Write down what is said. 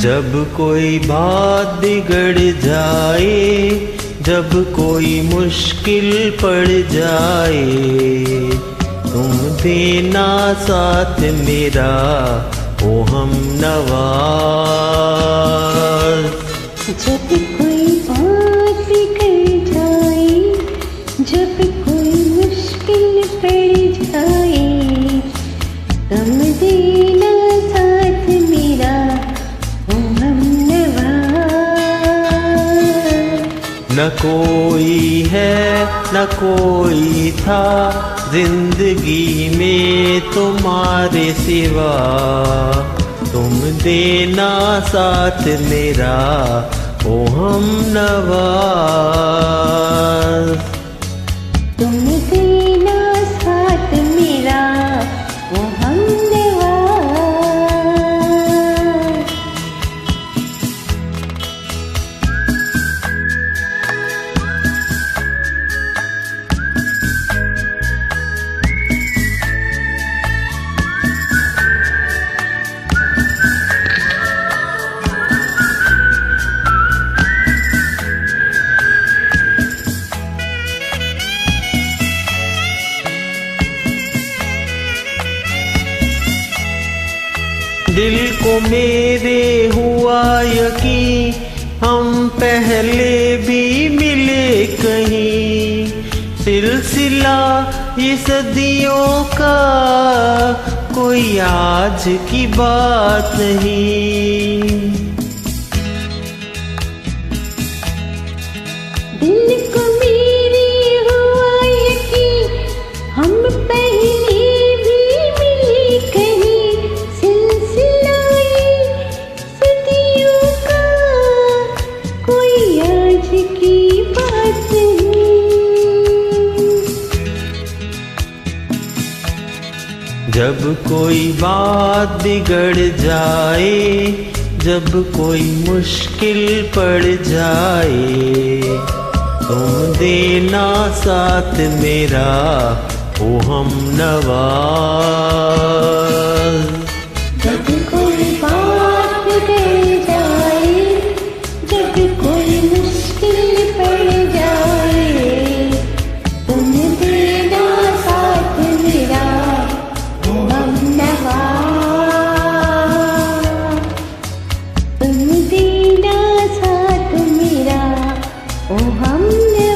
जब कोई बात बिगड़ जाए, जब कोई मुश्किल पड़ जाए, तुम देना साथ मेरा ओ हमनवा। जब कोई बात बिगड़ जाए, जब कोई मुश्किल पड़ जाए, तुम देना साथ मेरा ओ हमनवा। न कोई है न कोई था जिंदगी में तुम्हारे सिवा, तुम देना साथ मेरा ओ हमनवा। तुम देना साथ मेरा ओ हमनवा। दिल को मेरे हुआ यकीन, हम पहले भी मिले कहीं। सिलसिला ये सदियों का कोई आज की बात नहीं। दिल को मेरे हुआ यकीन, हम पहले भी मिले कहीं। सिलसिला ये सदियों का कोई आज की बात नहीं। जब कोई बात बिगड़ जाए, जब कोई मुश्किल पड़ जाए, तुम देना साथ मेरा ओ हमनवा। जब कोई बात बिगड़ जाए, जब कोई मुश्किल पड़ जाए, तुम देना साथ मेरा ओ हमनवा। तुम देना साथ मेरा ओ हमनवा।